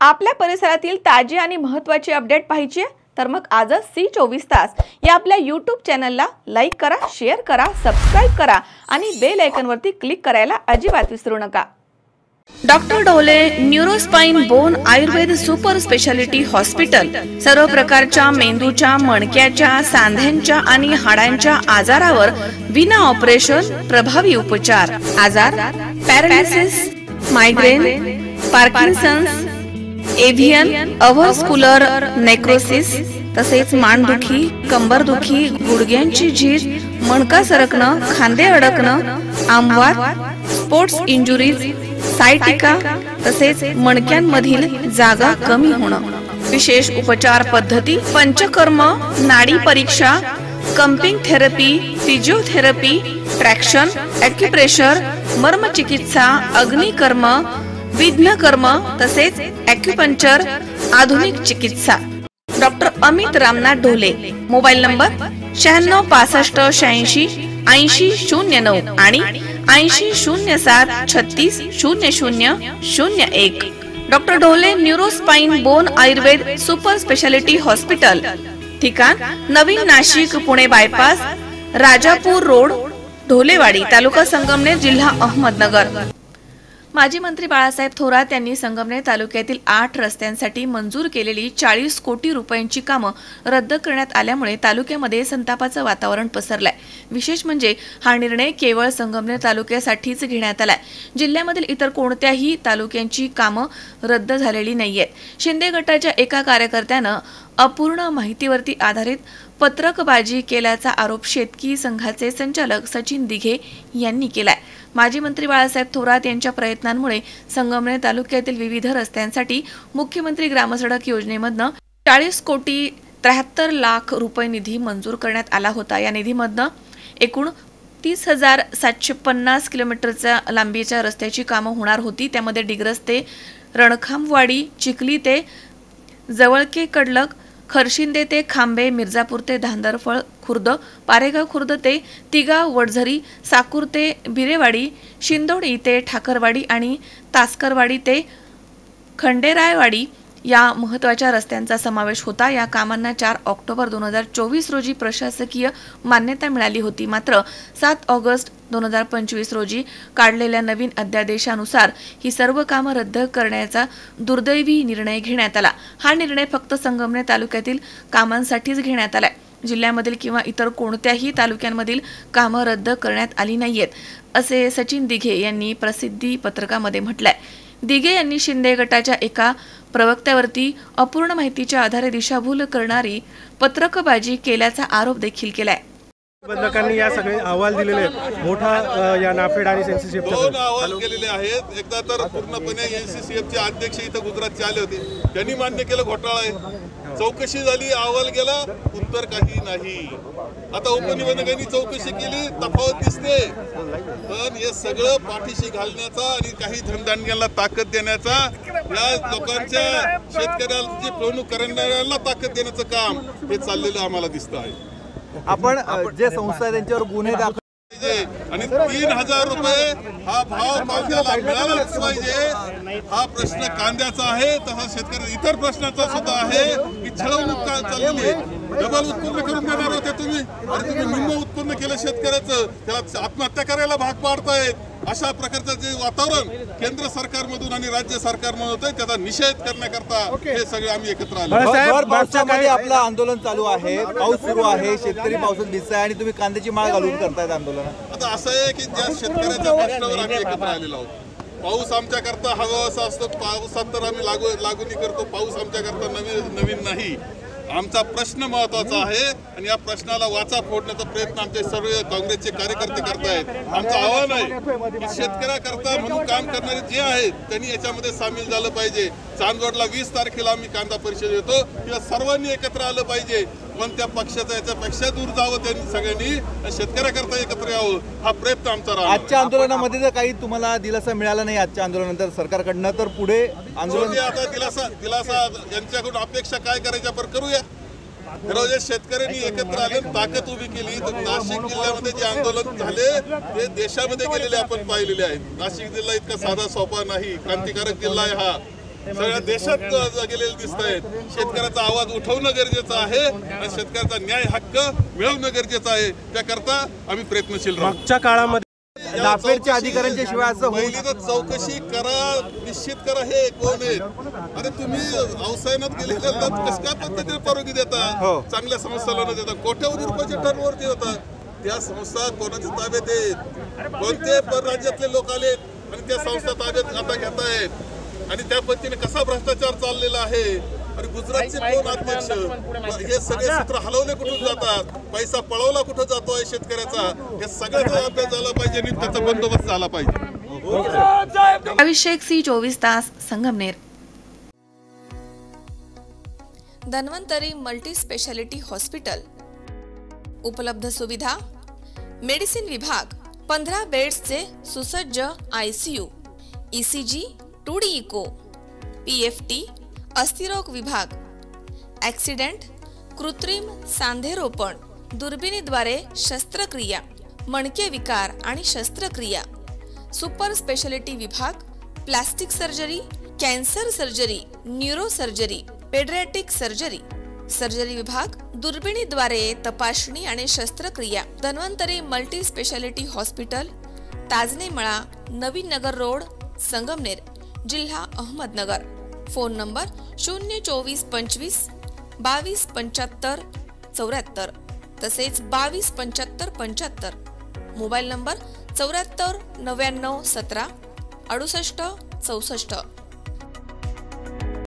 आपल्या परिसरातील ताजी आणि महत्त्वाची अपडेट पाहिजे तर मग आजच C24 तास या आपल्या YouTube चॅनलला लाईक करा, शेअर करा, सबस्क्राइब करा आणि बेल आयकॉनवरती क्लिक करायला अजिबात विसरू नका। Doctor Dhole neurospine bone Ayurveda super speciality hospital सर्व प्रकारच्या मेंदूच्या, मणक्याच्या, सांध्यांच्या आणि हाडांच्या आजारावर विना ऑपरेशन प्रभावी उपचार। आजार पॅरालिसिस, मायग्रेन, पार्किन्सन्स, एव्हियन, अव्हस्क्युलर नेक्रोसिस, तसेच मानदुखी, कंबरदुखी, गुडघ्यांची झीज, मणका सरकणं, खांदे अडकणं, आमवात, स्पोर्ट्स इंजुरीज, सायटिका, तसेच मणक्यांमधील जागा कमी होणं। विशेष उपचार पद्धती पंचकर्म, नाडी परीक्षा, cupping therapy, physiotherapy, traction, acupressure, मर्मचिकित्सा, अग्निकर्म, विघ्नकर्म, तसेच ॲक्युपंक्चर, आधुनिक चिकित्सा। Doctor Amit Ramnath Dhole. Mobile number 96 65 86 80 09 आणि 80 07 36 00 01। Doctor Dhole neurospine bone Ayurveda super speciality hospital, ठिकाण नवीन नाशिक पुणे बायपास, राजापूर रोड, ढोलेवाडी, तालुका संगमनेर, जिल्हा अहमदनगर। माजी मंत्री बाळासाहेब थोरात यांनी संगमनेर तालुक्यातील 8 रस्त्यांसाठी मंजूर केलेली 40 कोटी रुपयांची कामं रद्द करण्यात आल्यामुळे तालुक्यामध्ये संतापाचं वातावरण पसरलंय। विशेष म्हणजे हा निर्णय केवळ संगमनेर तालुक्यासाठीच घेण्यात आलाय। जिल्ह्यामधील इतर कोणत्याही तालुक्यांची कामं रद्द झालेली नाहीयेत। शिंदे गटाच्या एका कार्यकर्त्यानं अपूर्ण माहितीवरती आधारित पत्रकबाजी केल्याचा आरोप शेतकी संघाचे संचालक सचिन दिघे यांनी केलाय। माजी मंत्री बाळासाहेब थोरात यांच्या प्रयत्नांमुळे संगमनेर तालुक्यातील विविध रस्त्यांसाठी मुख्यमंत्री ग्रामसडक योजनेमधनं 40 कोटी 73 लाख रुपये निधी मंजूर करण्यात आला होता। या निधीमधनं एकूण 30,750 किलोमीटरच्या लांबीच्या रस्त्याची कामं होणार होती। त्यामध्ये डिग्रस ते रणखांबवाडी, चिखली ते जवळके कडलक, खरशिंदे ते खांबे, मिर्जापूर ते धांदरफळ खुर्द, पारेगाव खुर्द ते तिगाव वडझरी, साकूर ते बिरेवाडी, शिंदोडी ते ठाकरवाडी आणि तासकरवाडी ते खंडेरायवाडी या महत्त्वाच्या रस्त्यांचा समावेश होता। या कामांना 4 ऑक्टोबर 2024 रोजी प्रशासकीय मान्यता मिळाली होती। मात्र 7 ऑगस्ट 2025 रोजी काढलेल्या नवीन अध्यादेशानुसार ही सर्व कामं रद्द करण्याचा दुर्दैवी निर्णय घेण्यात आला। हा निर्णय फक्त संगमनेर तालुक्यातील कामांसाठीच घेण्यात आलाय। जिल्ह्यामधील किंवा इतर कोणत्याही तालुक्यांमधील कामं रद्द करण्यात आली नाहीयेत, असे सचिन दिघे यांनी प्रसिद्धी पत्रकामध्ये म्हटलंय। दिघे यांनी शिंदे गटाच्या एका प्रवक्त्यावरती अपूर्ण माहितीच्या आधारे दिशाभूल करणारी पत्रकबाजी केल्याचा आरोप देखील केलाय। बंधकांनी या सगळे अहवाल दिलेले मोठा या नाफेड आणि सेन्सिशिपचे 2 अहवाल केलेले आहेत। एकदा तर पूर्णपणे NCCFचे अध्यक्ष इथं गुजरातचे आले होते, त्यांनी मान्य केलं घोटाळा आहे। चौकशी झाली, अहवाल गेला, उत्तर काही नाही। आता उपनिबंधकांनी चौकशी केली, तफावत दिसते। पण हे सगळं पाठीशी घालण्याचा आणि काही धनधान्याला ताकद देण्याचा, या लोकांच्या शेतकऱ्यांची फसवणूक करणाऱ्यांना ताकद देण्याचं काम हे चाललेलं आम्हाला दिसतं आहे। आपण जे संस्था त्यांच्यावर गुन्हे दाखल आणि 3000 रुपये हा भाव कांद्याला मिळालाच पाहिजे, हा प्रश्न कांद्याचा आहे। तसा शेतकरी इतर प्रश्नाचा सुद्धा आहे की छळवणूक चाललेली आहे। डबल उत्पन्न करून देणार होते तुम्ही, आणि तुम्ही निम्म उत्पन्न केलं शेतकऱ्याचं, त्याला आत्महत्या करायला भाग पाडतायत। अशा प्रकारचं जे वातावरण केंद्र सरकारमधून आणि राज्य सरकारमधून होतंय, त्याचा निषेध करण्याकरता हे सगळे आम्ही एकत्र आलो। भारतामध्ये आपलं आंदोलन चालू आहे, पाऊस सुरू आहे, शेतकरी पावसात भिजताय आणि तुम्ही कांद्याची माळ घालून करतायत आंदोलन। आता असं आहे की ज्या शेतकऱ्याच्या प्रश्नावर आम्ही एकत्र आलेलो आहोत। पाऊस आमच्याकरता हवा असा असतो, पावसात तर आम्ही लागूनी करतो, पाऊस आमच्याकरता नवीन नाही। आमचा प्रश्न महत्त्वाचा आहे आणि या प्रश्नाला वाचा फोडण्याचा प्रयत्न आमचे सर्व काँग्रेसचे कार्यकर्ते करतायत। आमचं आव्हान आहे की शेतकऱ्याकरता म्हणून काम करणारे जे आहेत त्यांनी याच्यामध्ये सामील झालं पाहिजे। चांदवडला 20 तारखेला आम्ही कांदा परिषद येतो, किंवा सर्वांनी एकत्र आलं पाहिजे। कोणत्या पक्षाचा याच्यापेक्षा दूर जावं त्यांनी सगळ्यांनी शेतकऱ्याकरता एकत्र यावं, हा प्रयत्न आमचा राहणार। आजच्या आंदोलनामध्ये जर काही तुम्हाला दिलासा मिळाला नाही आजच्या आंदोलनानंतर सरकारकडनं, तर पुढे आंदोलन आता दिलासा यांच्याकडून अपेक्षा काय करायच्या पर करूया। रोज शेतकऱ्यांनी एकत्र आले, ताकद उभी केली, तर नाशिक जिल्ह्यामध्ये जे आंदोलन झाले ते देशामध्ये गेलेले आपण पाहिलेले आहेत। नाशिक जिल्हा इतका साधा सोपा नाही, क्रांतिकारक जिल्हा आहे हा। सगळ्या देशात गेलेले दिसत आहेत. शेतकऱ्याचा आवाज उठवणं गरजेचं आहे आणि शेतकऱ्याचा न्याय हक्क मिळवणं गरजेचं आहे. त्याकरता आम्ही प्रयत्नशील राहू. मागच्या काळामध्ये नाफेडच्या अधिकाऱ्यांच्या शिवाय असं होईल? पहिली तर चौकशी करा, निश्चित करा हे कोण आहेत. अरे तुम्ही अवसायनात गेलेल्या कसं काय पद्धतीने परवानगी देता? चांगल्या संस्थाला न देता कोट्यावधी रुपयाचे टर्नओव्हर होतात. त्या संस्था कोणाच्या ताब्यात आहेत? कोणते राज्यातले लोक आलेत आणि त्या संस्था ताब्यात आता घेत आहेत आणि त्या पद्धतीने कसा भ्रष्टाचार चाललेला आहे. आणि गुजरातचे कोण अध्यक्ष, हे सगळे सूत्र हलवले कुठून जातात, पैसा पळवला कुठं जातोय शेतकऱ्याचा, हे सगळ्याचा अभ्यास झाला पाहिजे आणि त्याचा बंदोबस्त झाला पाहिजे. अभिषेक C24 तास Sangamner. Dhanvantari multi speciality hospital. उपलब्ध सुविधा: मेडिसिन विभाग, 15 बेड्सचे सुसज्ज ICU, ECG, 2D echo, PFT, अस्थिरोग विभाग, ॲक्सिडेंट, कृत्रिम सांधेरोपण, दुर्बिणीद्वारे शस्त्रक्रिया, मणके विकार आणि शस्त्रक्रिया, सुपर स्पेशालिटी विभाग, plastic surgery, cancer surgery, neuro surgery, paediatric surgery, surgery विभाग, दुर्बिणीद्वारे तपासणी आणि शस्त्रक्रिया. Dhanvantari multi speciality hospital, Tajne मळा, नवीन नगर रोड, संगमनेर, जिल्हा अहमदनगर. फोन नंबर 024 25 22 75 74 तसेच 22 75 75. Mobile number 74 99 17 68 64.